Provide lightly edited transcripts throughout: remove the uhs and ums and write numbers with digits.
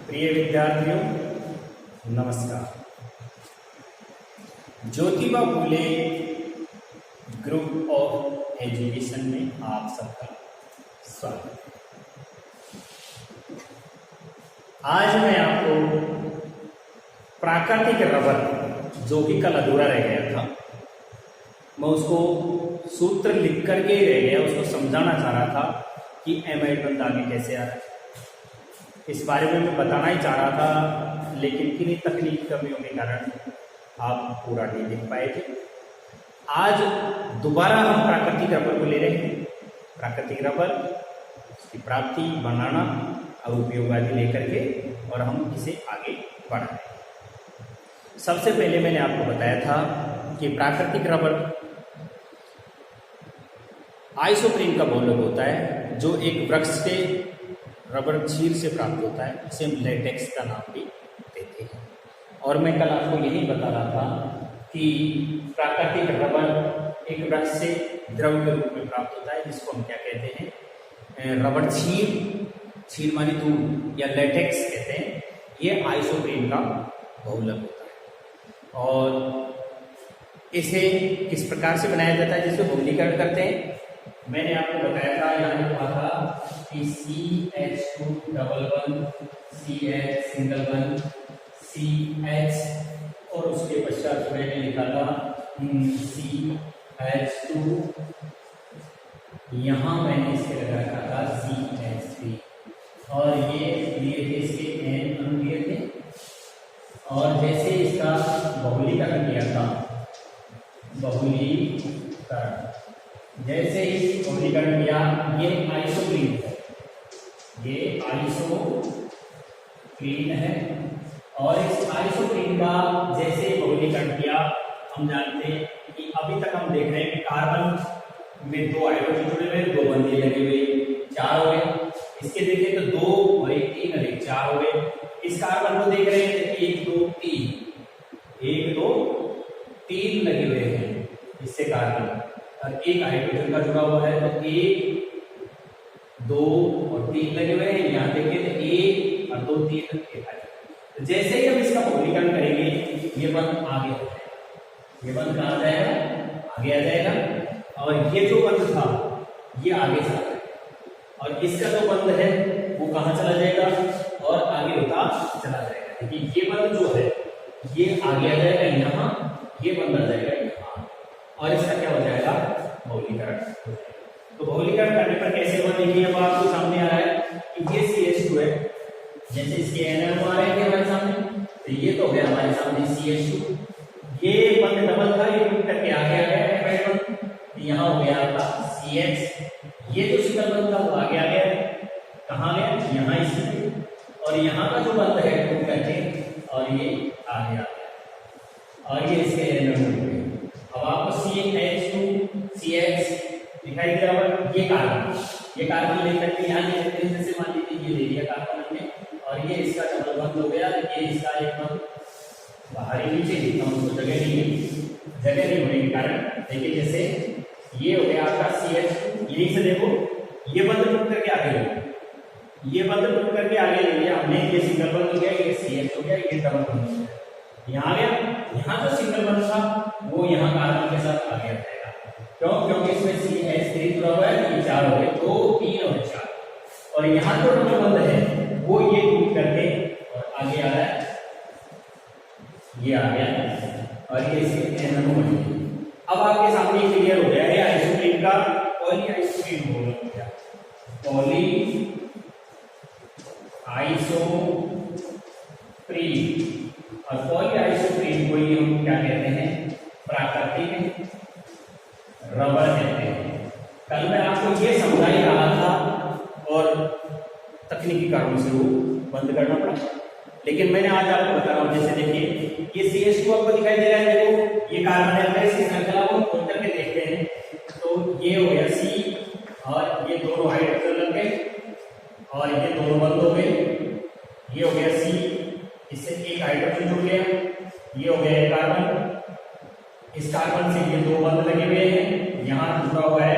प्रिय विद्यार्थियों, नमस्कार। Jyotiba Phule group of education में आप सबका स्वागत है। आज मैं आपको प्राकृतिक रबर, जो कि कल अधूरा रह गया था, मैं उसको सूत्र लिख करके ही रह गया, उसको समझाना चाह रहा था कि एमाइड बंद आगे कैसे आ रहा है। इस बारे में मैं बताना ही चाह रहा था, लेकिन किन्हीं तकनीकी कमियों के कारण आप पूरा नहीं देख पाए थे। आज दोबारा हम प्राकृतिक रबर को ले रहे हैं। प्राकृतिक रबर, उसकी प्राप्ति, बनाना और उपयोग आदि लेकर के, और हम इसे आगे बढ़ा रहे हैं। सबसे पहले मैंने आपको बताया था कि प्राकृतिक रबर आइसोप्रीन का बहुलक होता है, जो एक वृक्ष से रबर चीर से प्राप्त होता है। इसे हम लेटेक्स का नाम भी देते हैं। और मैं कल आपको यही बता रहा था कि प्राकृतिक रबर एक वृक्ष से द्रव के रूप में प्राप्त होता है, जिसको हम क्या कहते हैं, रबर चीर मानी दूध या लेटेक्स कहते हैं। ये आइसोप्रीन का बहुलक होता है। और इसे किस प्रकार से बनाया जाता है, जिसको बहुलीकरण करते हैं। मैंने आपको बताया था, यहाँ लिखा था कि CH2 double one, CH single one, CH, और उसके पश्चात मैंने लिखा था CH2, यहाँ मैंने इसके लगा रखा था CH3, और ये लिए थे इसके N अणु लिए थे। और जैसे इसका बहुलीकरण किया था, बहुलीकरण जैसे ही बहुलीकरण किया, ये आइसोप्रीन है, ये आइसोप्रीन है। और इस आइसोप्रीन का जैसे बहुलीकरण किया, हम जानते हैं कि अभी तक हम देख रहे हैं कि कार्बन में दो हाइड्रोजन जुड़े हुए, दो बंधे लगे हुए, चार हो गए। इसके देखें तो दो और एक तीन और एक चार हो गए। इस कार्बन को देख रहे हैं तो एक दो तीन लगे हुए हैं इससे कार्बन, और एक हाइड्रोजन का जुड़ा हुआ है तो एक दो और तीन लगे हुए हैं। यहाँ देखिए तो एक और दो तीन एक है। तो जैसे ही हम इसका बहुलीकरण करेंगे, ये बंध आगे हो जाएगा। ये बंध कहाँ जाएगा? आगे आ जाएगा। और ये जो बंध था ये आगे चला जाएगा, और इसका जो बंध है वो कहाँ चला जाएगा? और आगे होता चला जाएगा। देखिए ये बंध जो है ये आगे आ जाएगा यहाँ, ये बंध आ जाएगा यहाँ, और इसका क्या हो जाएगा? बहुलीकरण। तो बहुलीकरण करने पर कैसे हुआ? देखिए अब आपको सामने आ रहा है कि ये CH2 है, जैसे इसके N अणु आ रहे थे हमारे सामने, तो ये तो है हमारे सामने CH2। ये बंध डबल था, ये टूट करके आगे आ गया है, यहाँ हो गया आपका CH। ये जो सिंगल बंध था वो आगे आ गया, कहाँ गया? यहाँ इसमें। और यहाँ का जो बंध है टूट करके और ये आगे आ गया, और ये इसके N अणु। अब आपको CH2CH दिखाई दे रहा है। ये कार्बन लेकर के यहाँ ले लेते हैं, जैसे मान लीजिए ये ले लिया कार्बन हमने, और ये इसका डबल बंध हो गया। ये इसका एक बंध बाहरी नीचे लिखता हूँ, उसको जगह नहीं होने के कारण देखिए, जैसे ये हो गया आपका CH2। यहीं से देखो ये बंध टूट करके आगे ले गया, ये बंध टूट करके आगे ले लिया हमने। ये सिंगल बंध हो गया, ये CH हो गया, ये डबल बंध हो गया। यहाँ गया, यहाँ जो सिंगल बंध था वो यहाँ कार्बन के साथ आगे आ जाएगा। क्यों? क्योंकि इसमें CH3 जुड़ा हुआ है, ये चार हो गए, दो तीन और चार। और यहाँ जो डबल बंध है वो ये टूट करके और आगे आ रहा है, ये आ गया, और ये इसके N अणु बन गए। अब आपके सामने क्लियर हो गया है आइसोप्रीन का पॉली आइसोप्रीन हो गया, पॉली आइसोप्रीन। और पॉली आइसोप्रीन को ही हम क्या कहते हैं? प्राकृतिक रबर कहते हैं। कल मैं आपको ये समझा ही रहा था, और तकनीकी कारणों से वो बंद करना पड़ा, लेकिन मैंने आज आपको बता रहा हूँ। जैसे देखिए ये CH2 आपको दिखाई दे रहा है, देखो ये कार्बन है, इसकी श्रृंखला को खोल करके देखते हैं तो ये हो गया C, और ये दोनों हाइड्रोजन लग गए, और ये दोनों बंद हो गए। ये हो गया C, इससे एक हाइड्रोजन जुड़ गया, ये हो गया कार्बन। इस कार्बन से ये दो बंध लगे हुए हैं, यहाँ जुड़ा हुआ है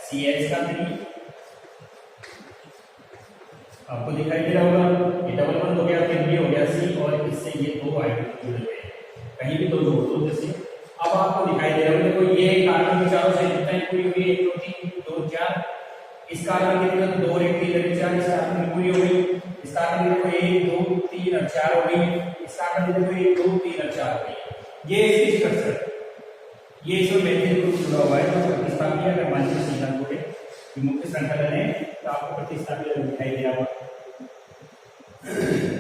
CH का 3, आपको दिखाई दे रहा होगा। ये डबल बंद हो गया, फिर जैसे ये दो हाइड्रोजन जुड़े हुए हैं, कहीं भी दो जोड़ दो जैसे। अब आपको दिखाई दे रहा है देखो ये कार्बन की चारों साइड कितनी पूरी हुई, 1 2 3 2 4, इस कार्बन की देखो 2 और 1 3 लगे 4, इस कार्बन की पूरी हो गई, इस कार्बन की देखो 1 2 3 और 4 हो गई, इस कार्बन की देखो 1 2 3 और 4 हो गई। ये इसकी स्ट्रक्चर, ये इसमें बेंजीन ग्रुप जुड़ा हुआ है तो प्रतिस्थापीय अगर मान लीजिए सीधा जोड़े कि मुख्य श्रृंखला लें तो आपको प्रतिस्थापीय दिखाई दे रहा होगा।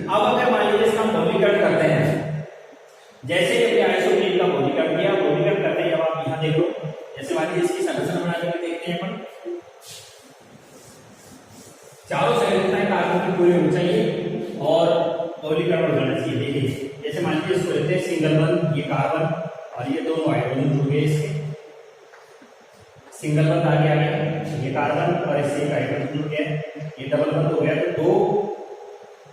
अब अगर मान लीजिए इसका मौलिकरण करते हैं, जैसे कि आइसोप्रोपेन का मौलिकरण किया, मौलिकरण करते हैं, अब आप यहां देखो जैसे मान लीजिए इसकी संरचना बना करके देखते हैं अपन। चारों साइड कितना कार्बन की पूरी होनी चाहिए और मौलिकरण हो जाना चाहिए। देखिए जैसे मान लीजिए इसको लेते हैं सिंगल बंध, ये कार्बन और ये दोनों हाइड्रोजन जुड़ गए, इसके सिंगल बंध आ गया, ये कार्बन और इससे एक हाइड्रोजन जुड़ गया, ये डबल बंध हो गया, तो 2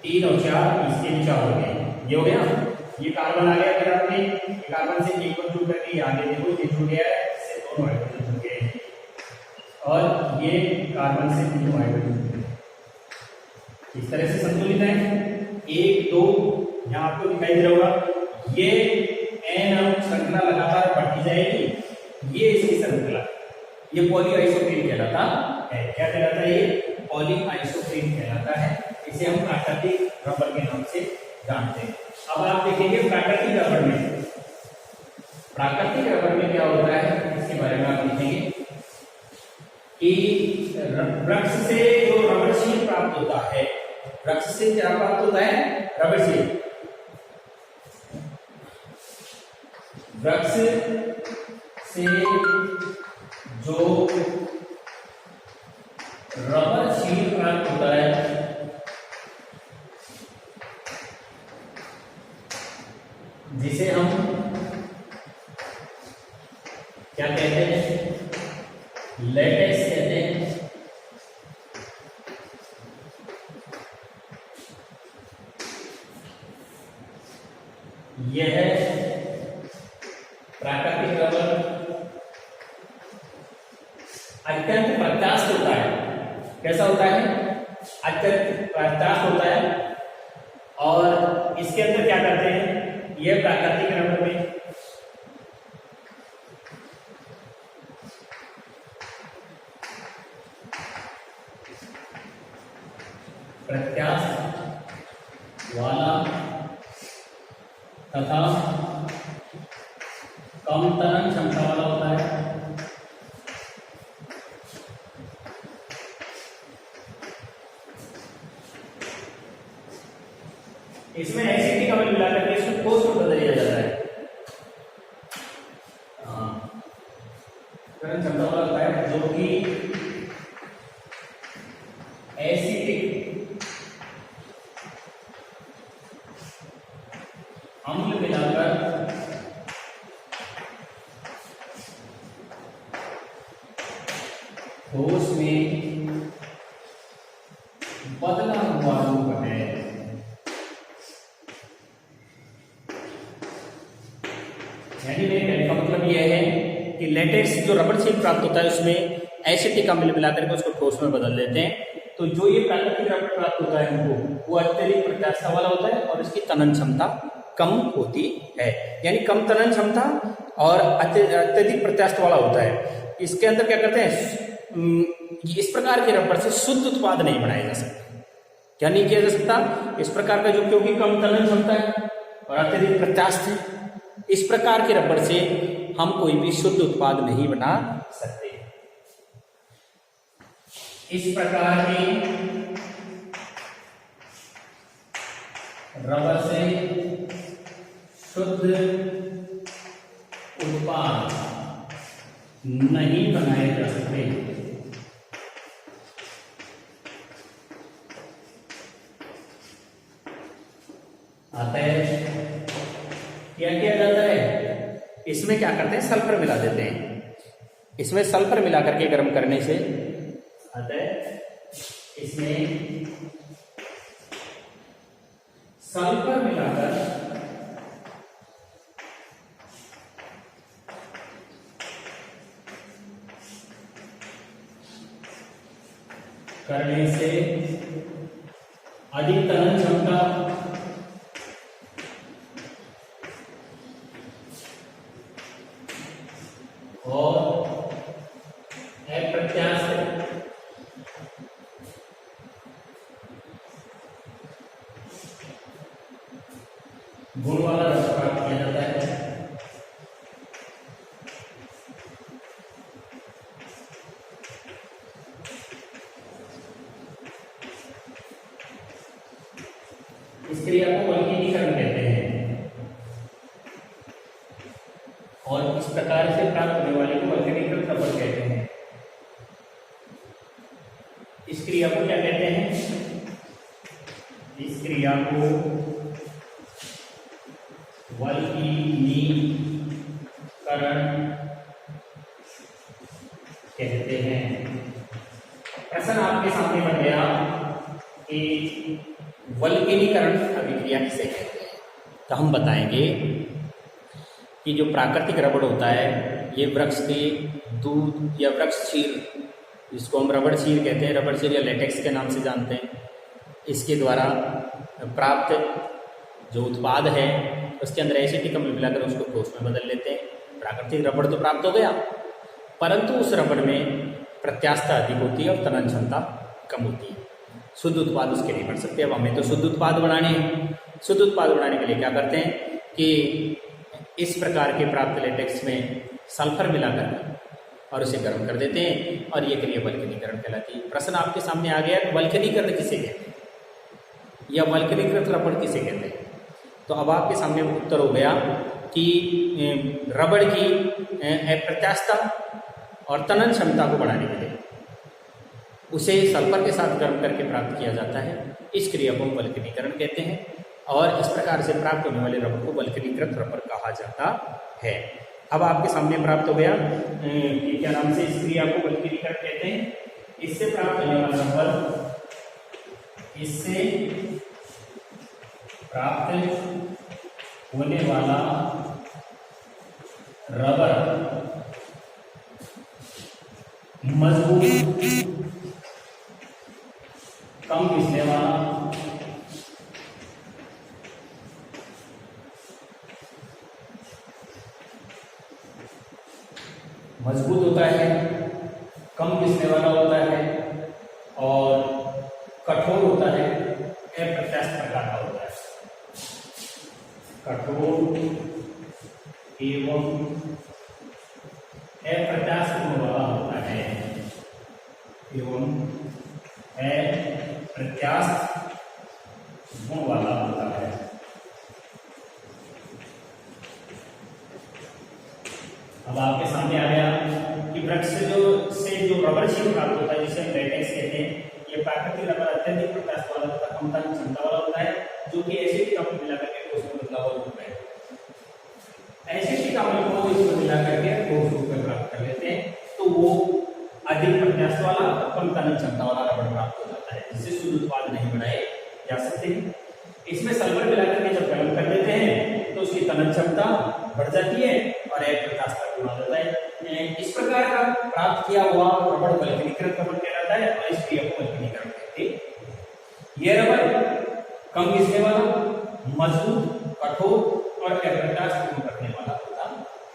3 और 4 इसके भी 4 हो गए, ये हो गया। ये कार्बन आ गया फिर आपने, ये कार्बन से एक बंध जुड़ करके आगे देखो ये जुड़ गया है, इससे दोनों हाइड्रोजन जुड़ गए और ये कार्बन से तीनों हाइड्रोजन जुड़ गए। इस तरह से संतुलित है। 1 2 यहाँ आपको दिखाई दे रहा होगा, ये एन श्रृंखला लगातार बढ़ती जाएगी, ये इसकी श्रृंखला, ये पॉलीआइसोप्रीन कहलाता है। क्या कहलाता है? ये पॉलीआइसोप्रीन कहलाता है। इसे हम प्राकृतिक रबर के नाम से जानते हैं। अब आप देखेंगे प्राकृतिक रबर में क्या होता है इसके बारे में आप देखेंगे कि वृक्ष से जो रबर शीट प्राप्त होता है, वृक्ष से क्या प्राप्त होता है? Rubber sheet. वृक्ष से जो रबर शीट प्राप्त होता है जिसे हम क्या कहते हैं? लेटेक्स कहते हैं। यह प्राकृतिक रबर अत्यंत प्रत्यास्थ होता है। कैसा होता है? अत्यंत प्रत्यास्थ होता है। और इसके अंदर क्या करते हैं? यह प्राकृतिक रबर में प्रत्यास्थ वाला तथा कम तरंग क्षमता वाला होता है। इसमें एसिटिक अम्ल मिला करके इसको ठोस में बदल दिया जाता है। तरंग क्षमता वाला होता है जो कि एसिटिक अम्ल मिलाकर ठोस में बदला हुआ रूप है। यानी मेरे कहने का मतलब यह है कि लेटेक्स जो रबर शीट प्राप्त होता है उसमें एसिटिक अम्ल मिलाकर के उसको ठोस में बदल देते हैं। तो जो ये प्राकृतिक रबर प्राप्त होता है हमको, वो अत्यधिक प्रत्यास्थ वाला होता है और इसकी तनन क्षमता कम होती है। यानी कम तनन क्षमता और अत्यधिक प्रत्यास्थ वाला होता है। इसके अंदर क्या करते हैं? इस प्रकार के रबर से शुद्ध उत्पाद नहीं बनाया जा सकता। क्या नहीं किया जा सकता? इस प्रकार का जो, क्योंकि कम तनन क्षमता है और अत्यधिक प्रत्यास्थ है, इस प्रकार के रबर से हम कोई भी शुद्ध उत्पाद नहीं बना सकते। इस प्रकार के रबर से शुद्ध उत्पाद नहीं बनाए जा सकते। अतः क्या किया जाता है? इसमें क्या करते हैं? सल्फर मिला देते हैं। इसमें सल्फर मिला करके गर्म करने से अतः इसमें सल्फर मिलाकर करने से अधिक तनन क्षमता गुण वाला रबर प्राप्त किया जाता है। इस क्रिया को वल्कनीकरण कहते हैं और इस प्रकार से प्राप्त होने वाले को वल्कनीकृत रबर कहते हैं। इस क्रिया को क्या कहते हैं? इस क्रिया को वल्कनीकरण कहते हैं। प्रश्न आपके सामने बन गया कि वल्कनीकरण अभिक्रिया किसे कहते हैं। तो हम बताएंगे कि जो प्राकृतिक रबड़ होता है ये वृक्ष के दूध या वृक्ष क्षीर, जिसको हम रबड़ क्षीर कहते हैं, रबड़ क्षीर या लेटेक्स के नाम से जानते हैं, इसके द्वारा प्राप्त जो उत्पाद है उसके अंदर एसिटिक अम्ल मिलाकर उसको ठोस में बदल लेते हैं। प्राकृतिक रबड़ तो प्राप्त हो गया, परंतु उस रबड़ में प्रत्यास्थता अधिक होती है और तनन क्षमता कम होती है। शुद्ध उत्पाद उसके नहीं बन सकते। अब हमें तो शुद्ध उत्पाद बनाने हैं। शुद्ध उत्पाद बनाने के लिए क्या करते हैं कि इस प्रकार के प्राप्त लेटेक्स में सल्फर मिलाकर और उसे गर्म कर देते हैं और ये क्रिया वल्कनीकरण कहलाती है। प्रश्न आपके सामने आ गया, वल्कनीकरण किसे कहते हैं या वल्कनीकृत रबड़ किसे कहते हैं? तो अब आपके सामने उत्तर हो गया कि रबड़ की अप्रत्यास्थता और तनन क्षमता को बढ़ाने के लिए उसे सल्फर के साथ गर्म करके प्राप्त किया जाता है। इस क्रिया को वल्कनीकरण कहते हैं और इस प्रकार से प्राप्त होने वाले रबड़ को वल्कनीकृत रबड़ कहा जाता है। अब आपके सामने प्राप्त हो गया कि क्या नाम से इस क्रिया को वल्कनीकरण कहते हैं। इससे प्राप्त होने वाला रबड़, इससे प्राप्त होने वाला रबड़ मजबूत, कम घिसने वाला, मजबूत होता है, कम घिसने वाला होता है और कठोर होता है, अप्रत्यास्थ प्रकार का होता है। कठोर एवं अप्रत्यास्थ गुण वाला होता है एवं अप्रत्यास्थ गुण वाला होता है। अब आपके सामने आ गया कि वृक्ष से जो रबड़ क्षीर प्राप्त होता है जिसे हम लेटेक्स कहते हैं, ये प्राकृतिक रबड़ अत्यधिक प्रत्यास्थ वाला होता है, कम तनन क्षमता वाला होता है, जो कि एसिटिक अम्ल मिला करके ठोस में बदला हुआ रूप है। एसिटिक अम्ल को इसमें मिला करके ठोस रूप में प्राप्त कर लेते हैं तो वो अधिक प्रत्यास्थ वाला, कम तनन क्षमता वाला रबड़ प्राप्त हो जाता है, जिससे शुद्ध उत्पाद नहीं बनाए जा सकते। इसमें सल्फर मिला करके जब गर्म कर देते हैं तो उसकी तनन क्षमता बढ़ जाती है और अप्रत्यास्थ गुण आ जाता है। इस प्रकार का प्राप्त किया हुआ रबड़ वल्कनीकृत रबड़ कहलाता है और इस क्रिया को वल्कनीकरण कहते हैं। यह रबड़ कम घिसने वाला, मजबूत, कठोर और अप्रत्यास्थ गुण रखने वाला होता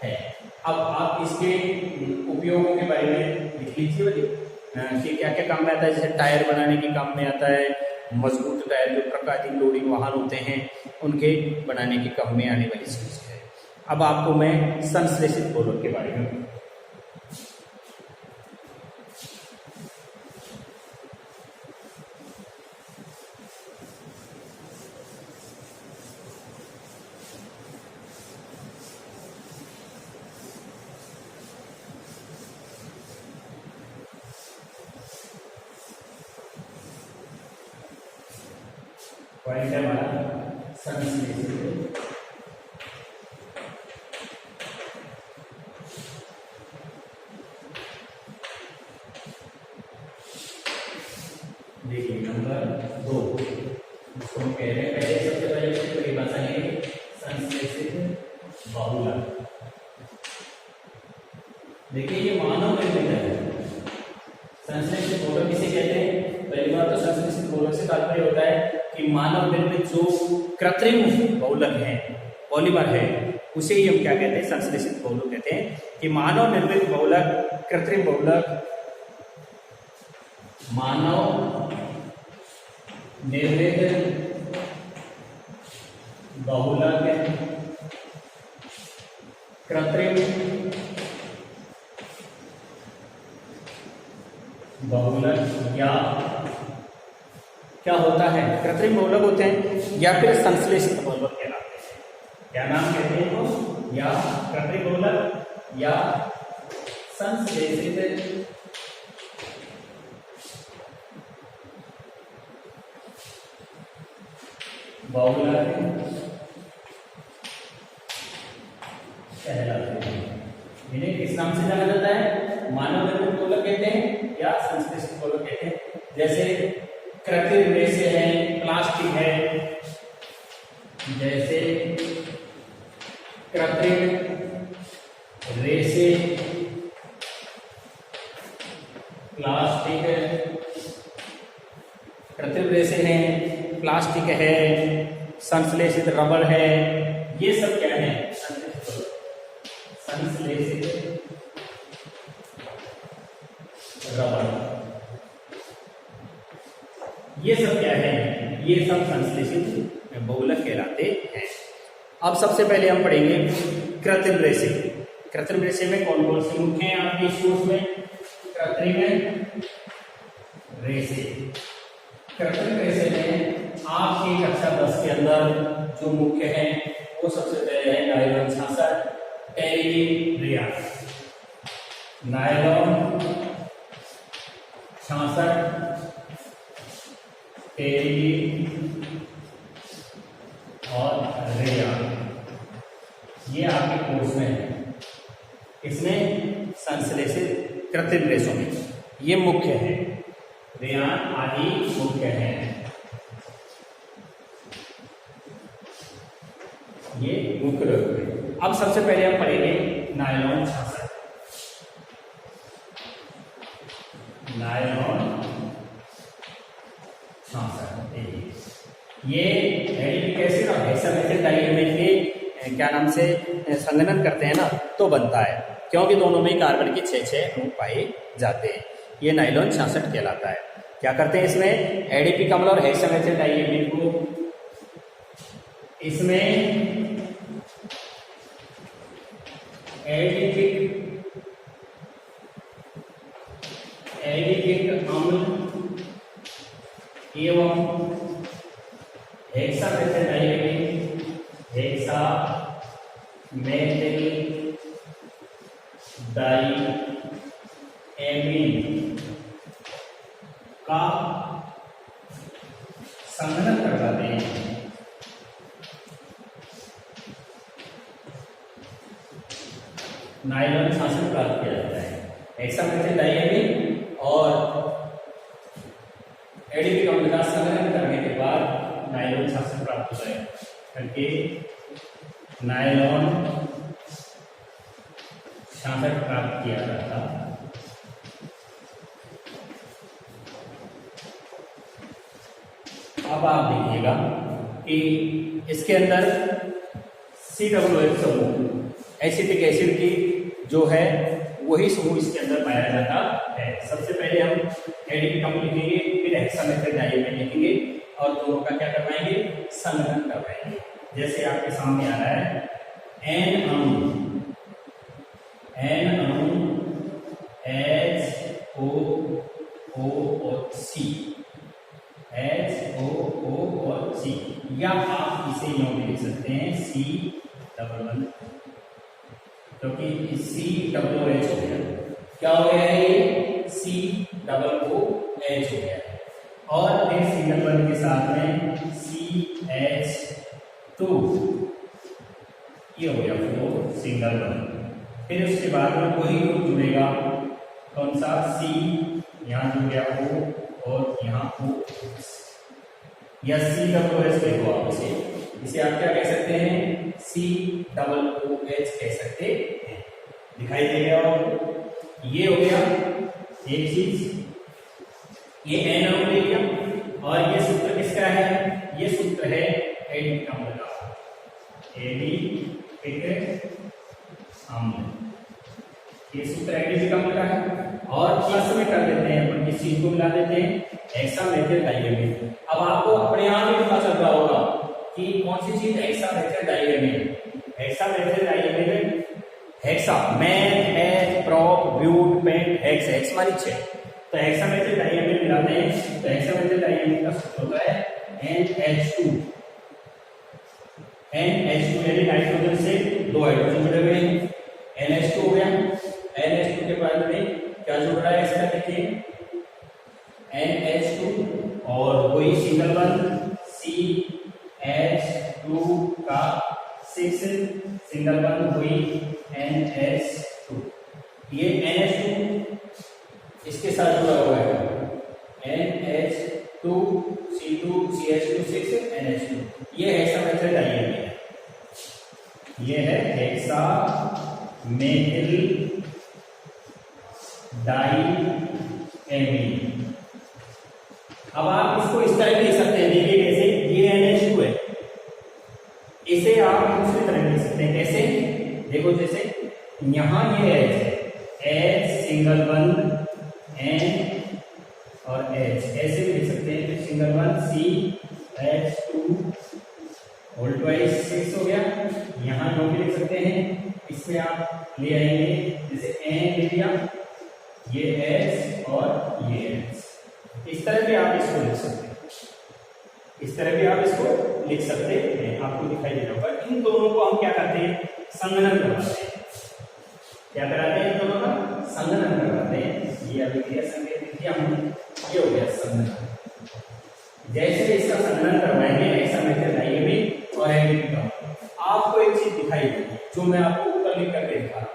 है। अब आप इसके उपयोगों के बारे में लिख लीजिए कि क्या क्या काम में आता है। जैसे टायर बनाने के काम में आता है, मजबूत टायर जो ट्रक लोडिंग वाहन होते हैं उनके बनाने के काम में आने वाली चीज है। अब आपको मैं संश्लेषित बहुलक के बारे में पॉइंट है हमारा संश्लेषित। देखिए नंबर 2 इसको हम कह रहे हैं, पहले सबसे पहले इसकी परिभाषा है संश्लेषित बहुलक। देखिए ये मानव निर्मित है। संश्लेषित बहुलक किसे कहते हैं? पहली बात तो संश्लेषित बहुलक से तात्पर्य होता है कि मानव निर्मित जो कृत्रिम बहुलक है, पॉलीमर है, उसे ही हम क्या कहते हैं? संश्लेषित बहुलक कहते हैं। कि मानव निर्मित बहुलक, कृत्रिम बहुलक, मानव निर्मित बहुलक, कृत्रिम बहुलक या क्या होता है, कृत्रिम बहुलक होते हैं या फिर संश्लेषित बहुलक कहलाते हैं। क्या नाम कहते हैं वो, या कृत्रिम बहुलक या संश्लेषित बहुलक कहलाते हैं। इन्हें किस नाम से जाना जाता है, मानव निर्मित बहुलक कहते हैं या संश्लेषित बहुलक कहते हैं। जैसे कृत्रिम रेशे हैं, प्लास्टिक है, जैसे कृत्रिम रेशे, प्लास्टिक, कृत्रिम रेशे हैं, प्लास्टिक है, संश्लेषित रबर है, ये सब क्या है, संश्लेषित रबर, ये सब क्या है, ये सब संश्लेषित बहुलक कहलाते हैं। अब सबसे पहले हम पढ़ेंगे कृत्रिम रेशे। कृत्रिम रेशे में कौन कौन से मुख्य हैं आपके इस कोर्स में, कृत्रिम रेशे। कृत्रिम रेशे में आपकी कक्षा 10 के अंदर जो मुख्य है वो सबसे पहले है nylon 66, terylene rayon, nylon 66, terylene और रेयान, ये आपके कोर्स में है। इसमें संश्लेषित कृत्रिम रेशों में ये मुख्य है, रेयान आदि मुख्य है, ये मुख्य रूप है। अब सबसे पहले हम पढ़ेंगे नायलॉन 66। नायलॉन 66 ये एडिपिक एसिड और हेक्सामेथिल डाइएमिन के क्या नाम से संघनन करते हैं ना तो बनता है, क्योंकि दोनों में कार्बन के 6 अणु पाए जाते हैं। ये नायलॉन 66 कहलाता है। क्या करते हैं इसमें, एडिपिक अम्ल और हेक्सामेथिल डाइएमिन को इसमें एडिपिक अम्ल एवं हेक्सामेथिल डाइएमिन, हेक्सामेथिल डाइएमिन का संघनन कर जाते हैं। नायलॉन 66 प्राप्त किया जाता है। हेक्सामेथिल डाइएमिन और एडिपिक अम्ल का संघनन करने के बाद नायलॉन 66 प्राप्त होता है, करके नायलॉन 66 प्राप्त किया जाता है। अब आप देखिएगा कि इसके अंदर COOH समूह, एसिटिक एसिड की जो है वही समूह इसके अंदर पाया जाता है। सबसे पहले हम एडिपिक अम्ल लिखेंगे, फिर हेक्सामेथिल डाइएमिन लिखेंगे और दोनों का क्या करवाएंगे, संघनन करवाएंगे। जैसे आपके सामने आ रहा है N अणु HOO और C, HOO और C, या आप इसे यूं भी लिख सकते हैं C11, क्योंकि COOH हो गया। क्या हो गया है ये, COOH हो गया। और फिर सिंगल बॉन्ड के साथ में CH2, ये हो गया 4 सिंगल बॉन्ड। फिर उसके बाद में वही ग्रुप जुड़ेगा, कौन सा, C, यहाँ जुड़ गया O और यहाँ O, या COOH देखो आप इसे आप क्या कह सकते हैं, COOH कह सकते हैं। दिखाई देगा आपको, ये हो गया एक चीज, ये N अणु ले लिया। और ये सूत्र किसका है, ये सूत्र है एडिपिक अम्ल का, एडिपिक अम्ल, ये सूत्र एडिपिक अम्ल का है। और प्लस में कर देते हैं अपन, किस चीज को मिला देते हैं, हेक्सामेथिल डाइएमिन। अब आपको अपने आप ही पता चल रहा होगा कि कौन सी चीज hexamethyl diamine, hexamethyl diamine, hexa man has prop but pent hex, hex मानी 6, तो हेक्सामेथाइल डाइएमिन मिलाते हैं तो हेक्सामेथाइल डाइएमिन का सूत्र होता है NH2, NH2 यानी नाइट्रोजन से 2 हाइड्रोजन जुड़े हुए हैं, NH2 हो गया। NH2 के बाद में क्या जुड़ रहा है इसका देखिए NH2 और वही सिंगल बंद CH2 का 6 सिंगल बंद वही NH2, ये NH2 इसके साथ जुड़ा हुआ है NH2 C2 CH2 6 NH2, ये हेक्सामेथाइल डाइएमिन है, ये है हेक्सामेथाइल डाइएमिन। अब आप इसको इस तरह लिख सकते हैं, देखिए कैसे, ये NH2 है, इसे आप दूसरी तरह लिख सकते हैं, कैसे देखो, जैसे यहां ये H सिंगल बंद N और H ऐसे भी लिख सकते हैं, फिर सिंगल बंद CH2 होल ट्वाइस 6 हो गया, यहां जो भी लिख सकते हैं इसमें आप ले आएंगे, जैसे N ले लिया, ये H और ये H, इस तरह भी आप इसको लिख सकते हैं, इस तरह भी आप इसको लिख सकते हैं, आपको दिखाई दे रहा होगा। इन दोनों को हम क्या करते हैं, संगणन करवाते हैं, क्या कराते हैं, इन दोनों का संगणन करवाते हैं। ये अभिक्रिया संकेत दिया हमने, ये हो गया संगणन। जैसे इसका संगणन करवाएंगे हेक्सामेथाइल डाइएमिन और एल्डिहाइड का, आपको एक चीज दिखाई देगी जो मैं आपको ऊपर लिख करके दिखा रहा हूं।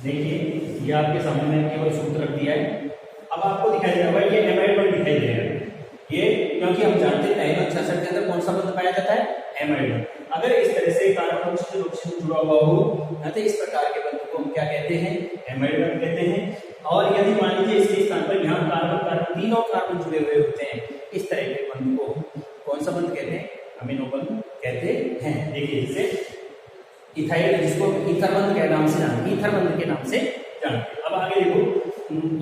देखिए ये आपके सामने मैंने केवल सूत्र रख दिया है, अब आपको दिखाई दे रहा है ये एमाइड बॉन्ड दिखाई दे रहा है, ये क्योंकि हम जानते हैं नाइट्रोजन 66 के अंदर कौन सा बंध पाया जाता है, एमाइड बॉन्ड। अगर इस तरह से कार्बन ऑक्सीजन जुड़ा हुआ हो तो इस प्रकार के बंध को हम क्या कहते हैं, एमाइड बॉन्ड कहते हैं। और यदि मान लीजिए इसके स्थान पर यहाँ कार्बन तीनों कार्बन जुड़े हुए होते हैं, इस तरह के बंध को कौन सा बंध कहते हैं, अमीनो बंध कहते हैं। देखिए जैसे इथाइल, जिसको ईथर बंध के नाम से जानते हैं, ईथर बंध के नाम से जानते हैं। अब आगे देखो,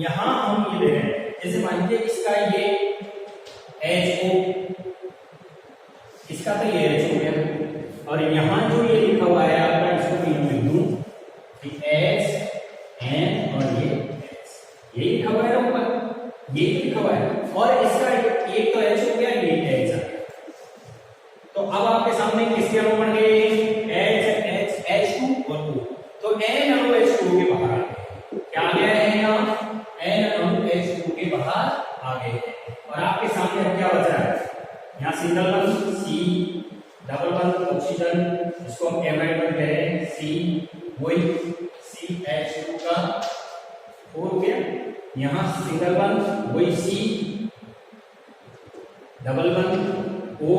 यहां हम ये ले रहे हैं, जैसे मान लीजिए इसका ये HO, इसका तो ये H हो गया, और यहां जो ये लिखा हुआ है आपका, इसको मैं लिख दूं कि H N और ये H, ये लिखा हुआ है ऊपर, ये लिखा हुआ है, और इसका एक तो H हो गया, ये H आ गया। तो अब आपके सामने किसके अणु बन गए, H2 और O, तो N अणु H2 के बाहर आ गए, क्या आ गया है यहाँ, N अणु H2 के बाहर आ गए हैं। और आपके सामने अब क्या बच रहा है, यहाँ सिंगल बंध C, डबल बंध ऑक्सीजन, इसको हम एमाइड बंध कह रहे हैं, C वही CH2 का 4 हो गया, यहाँ सिंगल बंध वही C, डबल बंध O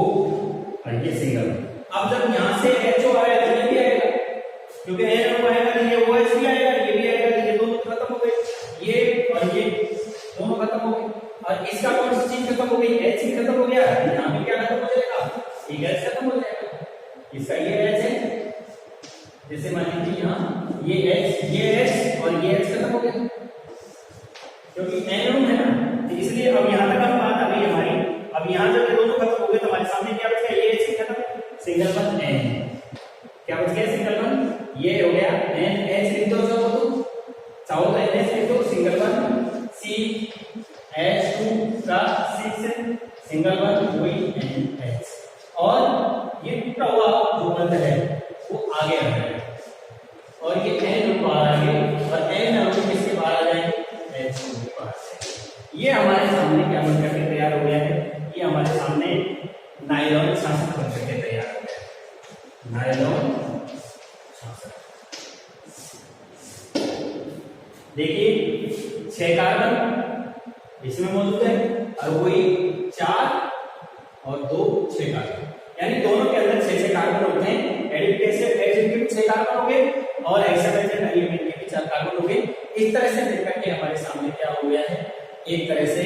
और ये सिंगल। अब जब यहाँ से HO आया तो ये भी आएगा, क्योंकि N आएगा तो ये OH भी आएगा, ये भी आएगा, तो ये दोनों खत्म हो गए, ये और ये दोनों खत्म हो गए, और इसका कौन सी चीज खत्म हो गई, H ही खत्म हो गया, यहाँ भी क्या खत्म हो जाएगा, एक H खत्म हो जाएगा, इसका ये H है, जैसे मान लीजिए यहाँ ये H और ये H खत्म हो गया, क्योंकि N है ना, तो इसलिए अब यहाँ तक हम बात आ गई हमारी। अब यहाँ जब ये दोनों खत्म हो गए तो हमारे सामने क्या बच गया, ये H खत्म, सिंगल बंध N, क्या बच गया, सिंगल बंध, ये हो गया NH लिख दो, चाहो तो NH लिख दो, सिंगल बंध CH2 का 6 सिंगल बंध वही NH, और ये टूटा हुआ जो बंध है वो आगे आ गया, और ये N बाहर आ गए, और N अणु किसके बाहर आ जाएंगे, H2 के बाहर से। ये हमारे सामने क्या बन करके तैयार हो गया है, ये हमारे सामने नायलॉन शासक बन करके तैयार हो गया है, नायलॉन शासक। देखिए 6 कार्बन इसमें मौजूद है, और वही 4 और 2 6 कार्बन, यानी दोनों के अंदर 6 कार्बन होते हैं। एडिटिव के 6 कार्बन हो गए, और हेक्सामेथाइल डाइएमिन के भी 4 कार्बन हो गए। इस तरह से मिलकर के हमारे सामने क्या हो गया है, एक तरह से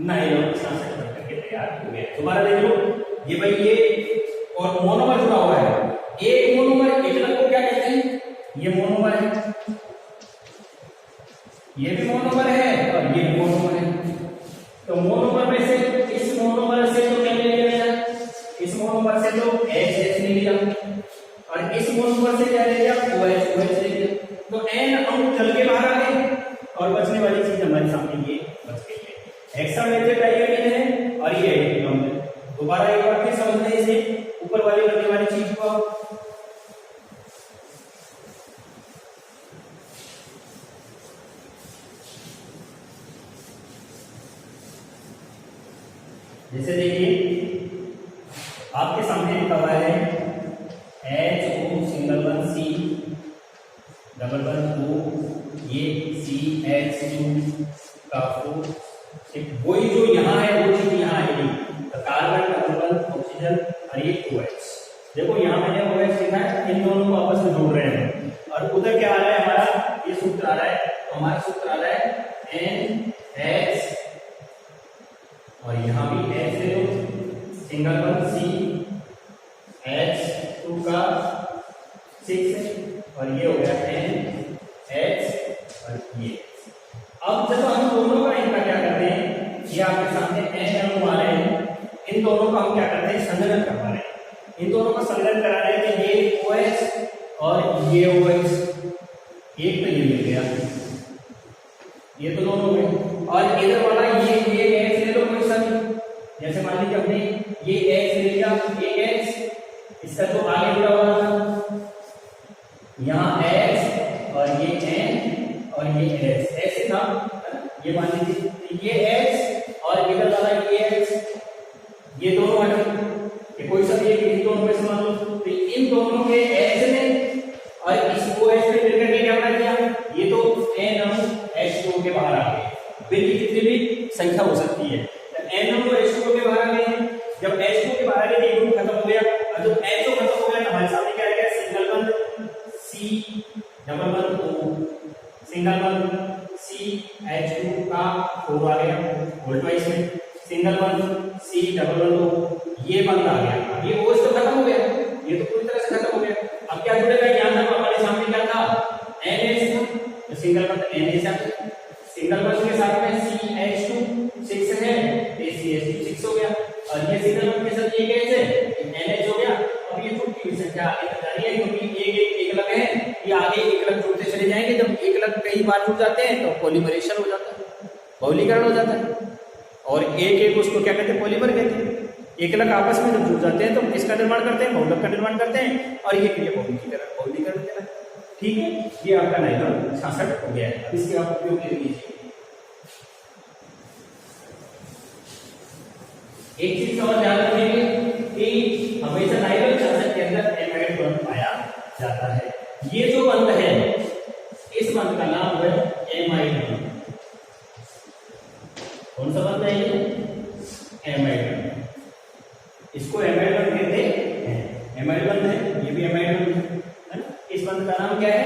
नायलॉन शासक बनकर के तैयार हो गया। दोबारा देख लो, ये भाई ये और मोनोमर जुड़ा हुआ है, एक मोनोमर एक और इस बॉन्ड पर से क्या ले लिया, OH ले लिया, तो N अणु चल के बाहर आ गए और बचने वाली चीज हमारे सामने ये बच गई है। हेक्सामेथेट डाइएमीन है और ये एडिनोम है। दोबारा एक बार फिर समझ लें इसे, ऊपर वाली बनने वाली चीज को। जैसे देखिए आपके सामने लिखा हुआ है HO single one C double one O, ये CH2 का 4, वही जो यहाँ है वो चीज यहाँ आएगी, तो कार्बन डबल वन ऑक्सीजन और ये OH। देखो यहाँ मैंने OH लिखा है, इन दोनों को आपस में जोड़ रहे हैं और उधर क्या आ रहा है हमारा, ये सूत्र आ रहा है, तो हमारा सूत्र आ रहा है NH और यहाँ भी H ले लो, सिंगल वन C H2 का 6 है और ये हो गया NH और ये। अब जब हम दोनों का इनका क्या करते हैं, ये आपके सामने N अणु आ रहे हैं, इन दोनों का हम क्या करते हैं, संघनन करवा रहे हैं। इन दोनों का संघनन करा रहे हैं, तो ये OH और ये OH, एक तो ये मिल गया, ये तो दोनों में, और इधर वाला ये H ले लो कोई सा भी, जैसे मान लीजिए हमने ये H ले लिया, ये H इसका तो आगे जुड़ा हुआ था, यहाँ H और ये N और ये H ऐसे था, ये मान लीजिए ये H और इधर वाला ये H, ये दोनों हट, ये कोई सा भी इन दोनों में से मान लो, तो इन दोनों के H ने और इस OH में मिलकर के क्या बना दिया, ये तो N अणु H2O के बाहर आ गए, बिल की कितनी भी संख्या हो सकती है, तो N अणु H2O के बाहर आ गए हैं। जब H2O के बाहर आ गए, ये ग्रुप खत्म हो गया, और जब H2O खत्म हो गया तो हमारे सामने क्या आ गया, सिंगल बंद C डबल बंद O, सिंगल बंद CH2 का 4 आ गया वोल्टवाइज में, सिंगल बंद C डबल बंद O, ये बंद आ गया, ये OH तो खत्म हो गया, ये तो पूरी तरह से खत्म हो गया। अब क्या जुड़ेगा, यहाँ तक हमारे सामने क्या था, NH था, तो सिंगल बंद NH आ गया, सिंगल बंद के साथ में CH2 6 है, तो CH2 6 हो गया, और ये सिंगल बंद के साथ ये कैसे NH हो गया। अब ये छोटी हुई संख्या आगे तक जा रही है, क्योंकि एक लग है, ये आगे एक लग जुड़ते चले जाएंगे, जब एक लग कई बार जुड़ जाते हैं तो पॉलीमरेशन हो जाता है, बहुलीकरण हो जाता है, और एक उसको क्या कहते हैं, पॉलीमर कहते हैं। एक लग आपस में जब जुड़ जाते हैं तो किसका निर्माण करते हैं, बहुलक का निर्माण करते हैं, और ये क्रिया बहुलीकरण कहलाता है। ठीक है, ये आपका नाइलॉन 66 हो गया है। अब इसके आप उपयोग ले लीजिए। एक चीज और ध्यान रखेंगे कि हमेशा नाइलॉन 66 के अंदर एमाइड बंध पाया जाता है। ये जो बंध है, इस बंध का नाम है एमाइड बंध। कौन सा बंध है ये, एमाइड बंध, इसको एमाइड बंध कहते हैं। एमाइड बंध है, ये भी एमाइड बंध है ना। इस बंध का नाम क्या है,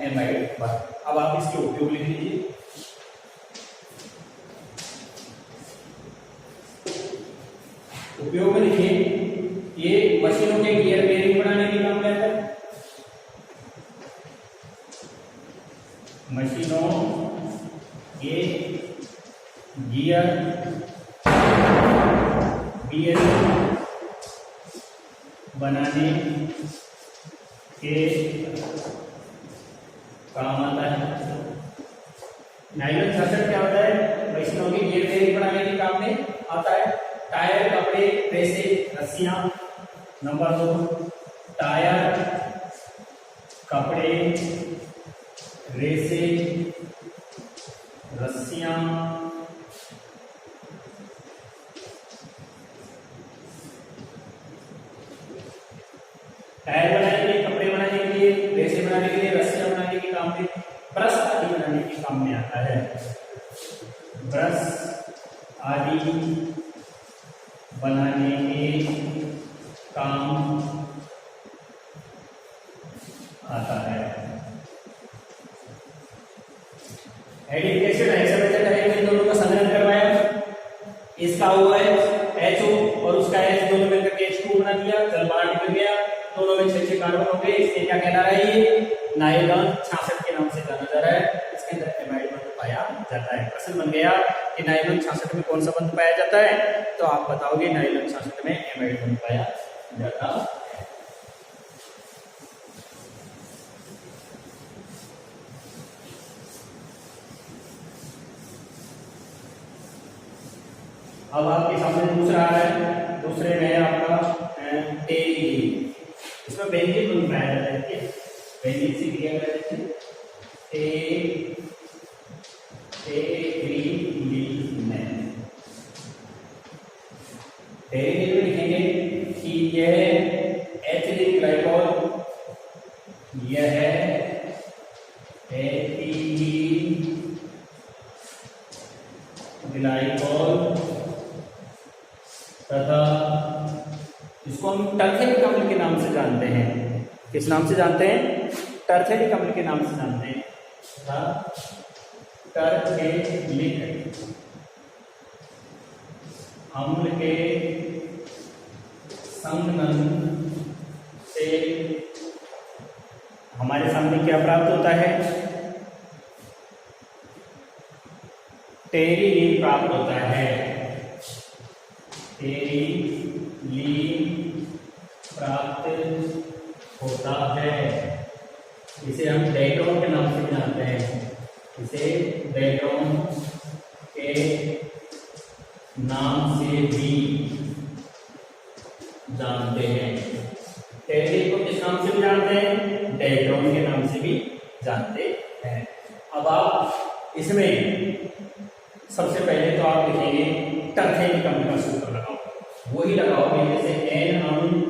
एमाइड बंध। अब आप इसके उपयोग लिख लीजिए। उपयोग में लिखिए, ये मशीनों के गियर बेरिंग बनाने के काम में आता है। मशीनों के गियर बेरिंग बनाने के काम आता है। नाइलॉन 66 क्या होता है, मशीनों के गियर बेरिंग बनाने के काम में आता है। टायर, कपड़े, रेसे, रस्सियां। नंबर 2, टायर, कपड़े, रेसे, रस्सियां, टायर बनाने के लिए, कपड़े बनाने के लिए, रेसे बनाने के लिए, रस्सियां बनाने के काम में, ब्रश आदि बनाने के काम में आता है। ब्रश आदि बनाने के काम आता है। एडिकेशन हेक्सामेथेट है, इन दोनों का संघनन करवाया, इसका OH HO और उसका H दोनों मिलकर के H2 बना दिया, जल बाहर निकल गया, दोनों में 6 कार्बन हो गए। इसके क्या कहला रहा है, ये नायलॉन 66 के नाम से जाना जा रहा है। इसके अंदर एमाइड बंध पाया जाता है। प्रश्न बन गया कि नायलॉन 66 में कौन सा बंध पाया जाता है, तो आप बताओगे नायलॉन 66 में एमाइड बंध पाया जाता है। अब आपके सामने दूसरा है, दूसरे में आपका टेरिलीन। इसमें बेंजीन बन रहा है, ठीक है, बेंजीन से क्रिया कर देते हैं टेरिलीन में। टेरिलीन में लिखेंगे कि यह एथिलीन ग्लाइकॉल, यह है एथिलीन ग्लाइकॉल तथा इसको हम टर्फेनिक अम्ल के नाम से जानते हैं। किस नाम से जानते हैं? टर्फेनिक अम्ल के नाम से जानते हैं। टर्फेनिक अम्ल के संघनन से हमारे सामने क्या प्राप्त होता है? टेरिलीन प्राप्त होता है। टेरिलीन प्राप्त होता है। इसे हम डेक्रोन के नाम से जानते हैं। इसे डेक्रोन के नाम से भी जानते हैं। टेरिलीन को किस नाम से भी जानते हैं? डेक्रोन के नाम से भी जानते हैं। अब आप इसमें सबसे पहले तो आप लिखेंगे टर्फेनिक अम्ल का सूत्र लगाओ, वही लगाओगे जैसे NaOH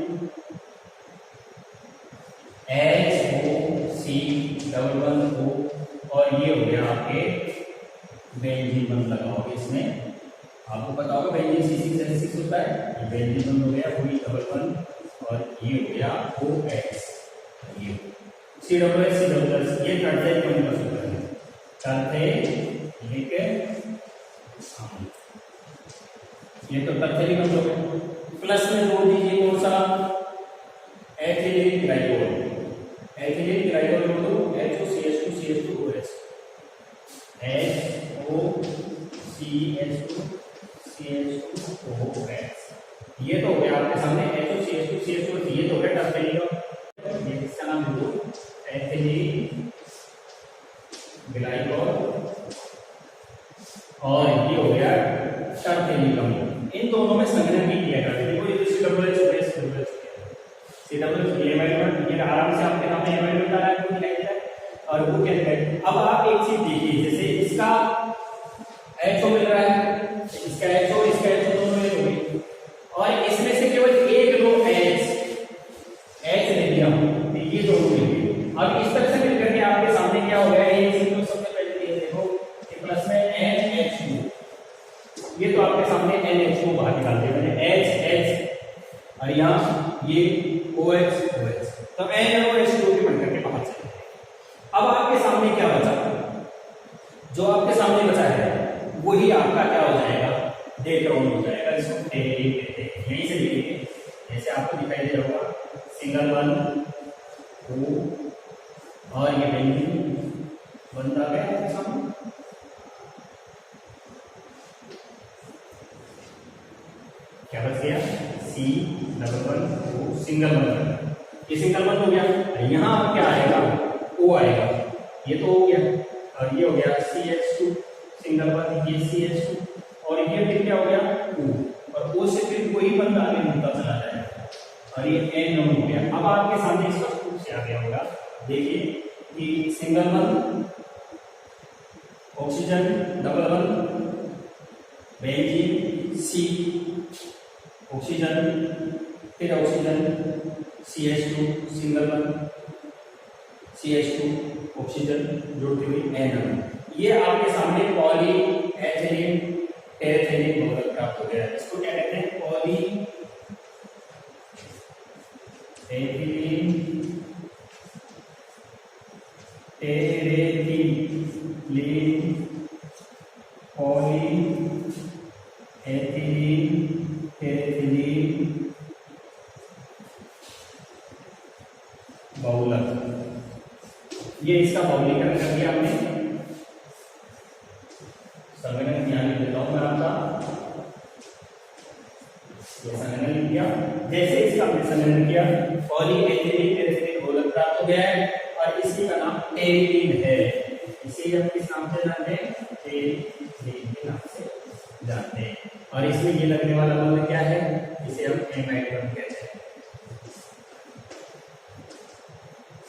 C11O और ये हो गया आपके बेंजीन बंद लगाओगे। इसमें आपको पता होगा बेंजीन C6H6 होता है, ये बेंजीन बंद हो गया, वही डबल बंद और ये हो गया OH, ये COOH, ये टर्फेनिक अम्ल का सूत्र है। टर्फेनिक ये तो टर्फेनिक अम्ल हो गया। प्लस में जोड़ दीजिए कौन सा? Ethylene glycol. एथिलीन ग्लाइकोल जोड़ दो HOCH2CH2OH, HOCH2CH2OH। ये तो हो गया आपके सामने HOCH2CH2, ये तो हो गया टर्फेनिक अम्ल। ये इसका नाम लिखो एथिलीन ग्लाइकोल और ये हो गया टर्फेनिक अम्ल। इन दोनों में संघनन भी किया जाता है। देखो ये ये आराम से आपके सामने एमाइड बन रहा है, वो दिखाई दे रहा है और वो क्या है। अब आप एक चीज देखिए, जैसे इसका HO मिल रहा है, इसका HO इसका HO दोनों में हो गई और इसमें से केवल एक दो H ले लिया, ये दोनों मिल गए। अब इस तरह से मिलकर के आपके सामने क्या हो गया? ये सबसे पहले ये देखो कि प्लस में NH2, ये तो आपके सामने NH2 बाहर निकाल दिया मैंने, H और यहाँ ये OH, तो NOH2 भी बनकर के बाहर चले। अब आपके सामने क्या बचा? जो आपके सामने बचा है वही आपका क्या हो जाएगा? डेक्रोन हो जाएगा। इसको टेरिलीन कहते हैं। यहीं से लिखेंगे, जैसे आपको दिखाई दे रहा होगा सिंगल वन O और ये बेंजीन बंद आ गया आपके सामने। क्या बच गया? C11O सिंगल बंद, ये सिंगल बंद हो गया। यहाँ अब क्या आएगा? O आएगा, ये तो हो गया और ये हो गया CH2 सिंगल बंद, ये CH2 और ये फिर क्या हो गया? O और O से फिर वही बंद आगे मिलता चला जाएगा और ये N हो गया। अब आपके सामने इसका सूत्र से आ गया होगा, देखिए कि सिंगल बंद ऑक्सीजन, डबल बंद बेंजीन C ऑक्सीजन, फिर ऑक्सीजन CH2 सिंगल बंद CH2 ऑक्सीजन जोड़ती हुई N। ये आपके सामने पॉली एथिलीन टेरेथिलीन बहुलक प्राप्त हो गया है। इसको क्या कहते हैं? पॉली एथिलीन टेरेथिलीन, पॉली एथिलीन टेरेथिलीन बहुलक। ये इसका बहुलीकरण कर दिया हमने। संगणन ध्यान देता हूं मैं आपका, ये संगणन लिख दिया। जैसे इसका हमने संगणन किया, पॉलीएथिलीन टेरेथिलीन बहुलक प्राप्त हो गया है और इसी का नाम टेरिलीन है। इसे हम किस नाम से जानते हैं? टेरिलीन के नाम से जानते हैं। और इसमें ये लगने वाला बॉन्ड क्या है, इसे हम एमाइड बॉन्ड कहते हैं।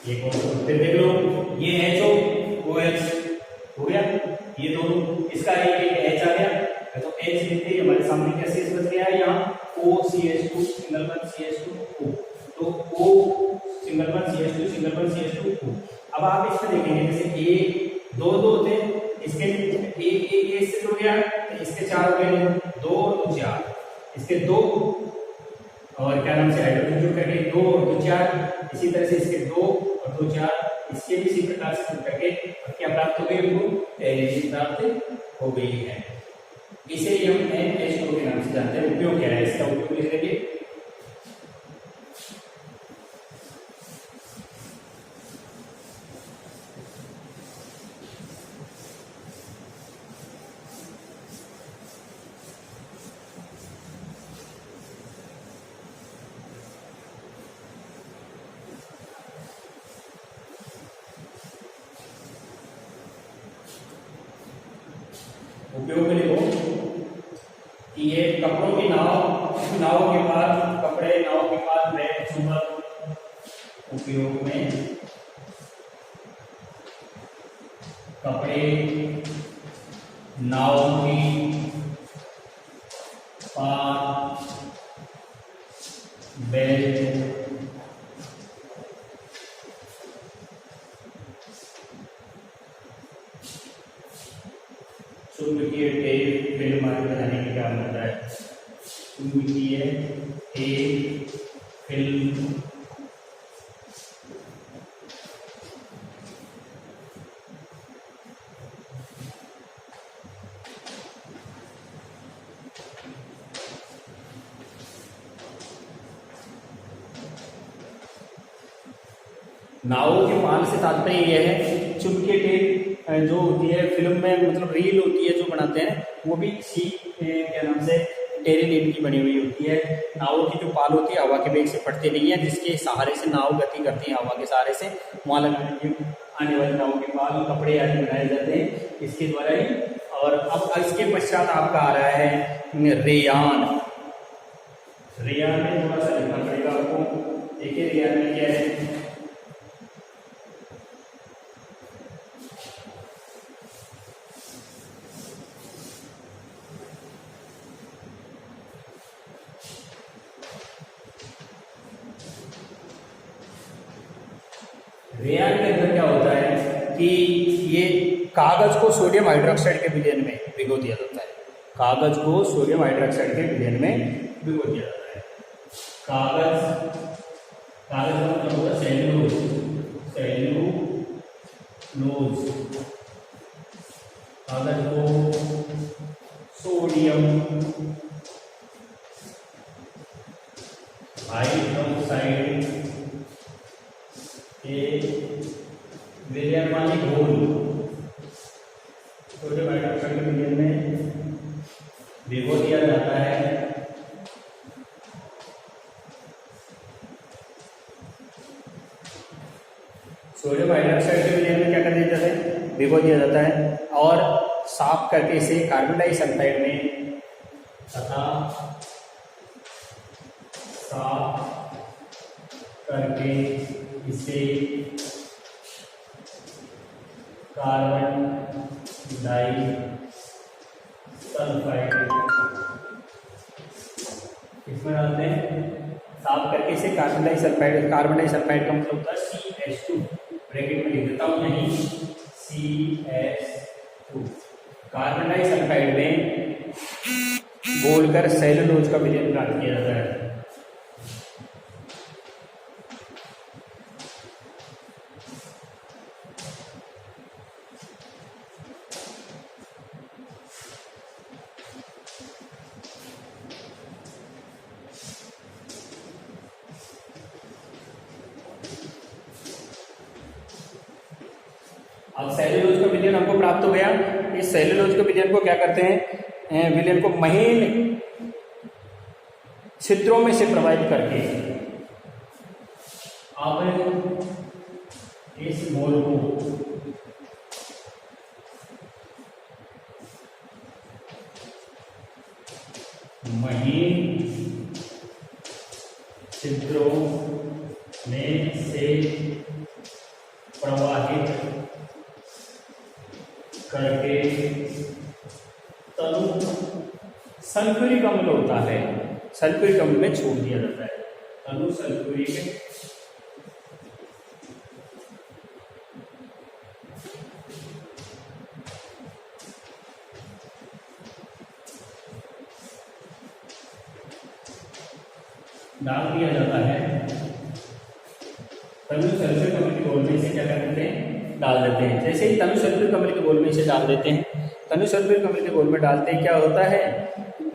ये कौन सा, फिर देख लो ये HO OH हो गया, ये दोनों, इसका एक H आ गया, तो H लिखते ही हमारे सामने क्या CH बच गया है यहाँ, OCH2 सिंगल बॉन्ड CH2O, तो O single bond CH2 single bond CH2O। अब आप इसमें देखेंगे जैसे एक दो दो थे, इसके एक से जुड़ गया, तो इसके 4 हो गए, 2 और 2 4, इसके 2 और क्या नाम से हाइड्रोजन जुड़ करके 2 और 2 4, इसी तरह से इसके 2 और 2 4, इसके भी इसी प्रकार से जुड़ करके क्या प्राप्त हो गई, हमको एलएनजी प्राप्त हो गई है। इसे हम NH2 के नाम से जानते हैं। उपयोग क्या है इसका, उपयोग लिख लेंगे, उपयोग में लिखो कि ये कपड़ों की नाव के बाद कपड़े, नाव के बाद बैग, चुंबक। उपयोग में कपड़े, नाव की पात, बैग, चुंबकीय टेप फिल्म आदि बनाने के काम होता है। चुंबकीय टेप फिल्म नावों के पाल से तात्पर्य यह है, चुंबकीय टेप जो होती है फिल्म में, मतलब रील होती है जो बनाते हैं, वो भी इसी क्या नाम से टेरिलीन की बनी हुई होती है। नावों की जो पाल होती है हवा के वेग से फटती नहीं है, जिसके सहारे से नाव गति करती है हवा के सहारे से, वहां लगाने के आने वाले नावों के पाल, कपड़े आदि बनाए जाते हैं इसके द्वारा ही। और अब इसके पश्चात आपका आ रहा है रेयान। रेयान में थोड़ा सा लिखना पड़ेगा आपको। देखिए रेयान में क्या है, रेयान के अंदर क्या होता है कि ये कागज को सोडियम हाइड्रोक्साइड के विलयन में भिगो दिया जाता है। कागज को सोडियम हाइड्रोक्साइड के विलयन में भिगो दिया जाता है। कागज का मतलब होता है सेल्यूलोज, कागज को सोडियम हाइड्रोक्साइड के विलयन माने घोल, सोडियम हाइड्रोक्साइड के विलयन में भिगो दिया जाता है। सोडियम हाइड्रोक्साइड के विलयन में क्या कर दिया जाता है, भिगो दिया जाता है, और साफ करके इसे कार्बन डाइसल्फाइड में तथा साफ करके इसे कार्बन डाइसल्फाइड इसमें डालते हैं। साफ करके इसे कार्बन डाइसल्फाइड का मतलब होता है CH2, ब्रैकेट में लिख देता हूं यहीं CH2। कार्बन डाइसल्फाइड में घोलकर सेलुलोज का विलयन प्राप्त किया जाता है। अब सेलुलोज का विलयन हमको प्राप्त हो गया। इस सेलुलोज के विलयन को क्या करते हैं, विलयन को महीन छिद्रों में से प्रवाहित करके अब इस मोल को प्रवाहित करके तनु सल्फ्यूरिक अम्ल होता है, सल्फ्यूरिक अम्ल में छोड़ दिया जाता है। तनु सल्फ्यूरिक डाल दिया जाता है। तनु सल्फ्यूरिक अम्ल के घोल में इसे क्या कर देते हैं, डाल देते हैं। जैसे ही तनु सल्फ्यूरिक अम्ल के घोल में इसे डाल देते हैं, तनु सल्फ्यूरिक अम्ल के घोल में डालते ही क्या होता है,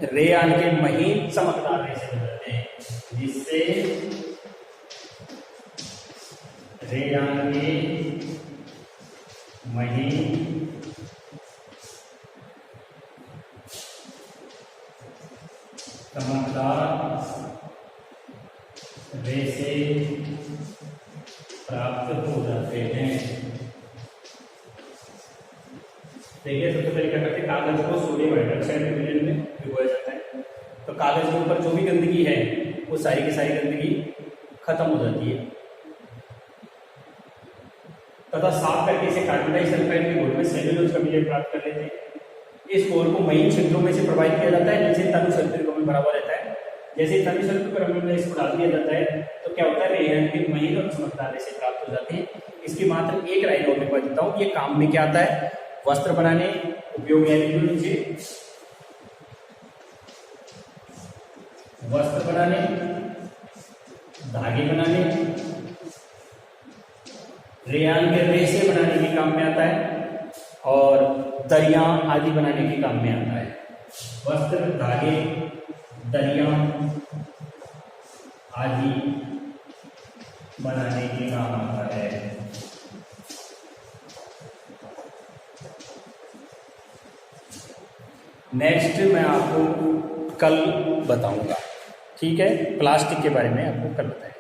रेयान के महीन चमकदार रेशे बनते हैं, जिससे रेयान के महीन चमकदार रेशे प्राप्त हो जाते हैं। देखिए सबसे पहले क्या करते हैं, कागज को सोडियम हाइड्रोक्साइड के मिश्रण में भिगोया जाता है, तो कागज के ऊपर जो भी गंदगी है वो सारी की सारी गंदगी खत्म हो जाती है, तथा साफ करके इसे कार्बन डाइसल्फाइड के घोल में सेल्यूलोज का मिश्रण प्राप्त कर लेते हैं। इस घोल को महीन छिद्रों में से प्रवाहित किया जाता है, जिससे तनु सल्फ्यूरिक अम्ल भरा हुआ रहता है। जैसे ही तनु सल्फ्यूरिक अम्ल में इसको डाल दिया जाता है तो क्या होता है, रेयान के महीन और चमकदार रेशे प्राप्त हो जाते हैं। इसकी मात्र एक राय और मैं बताता हूँ, ये काम में क्या आता है, वस्त्र बनाने उपयोग नीचे वस्त्र बनाने, धागे बनाने, रेयान के रेशे बनाने के काम में आता है और दरिया आदि बनाने के काम में आता है। वस्त्र, धागे, दरिया आदि बनाने के काम आता है। नेक्स्ट मैं आपको कल बताऊंगा, ठीक है, प्लास्टिक के बारे में आपको कल बताएंगे।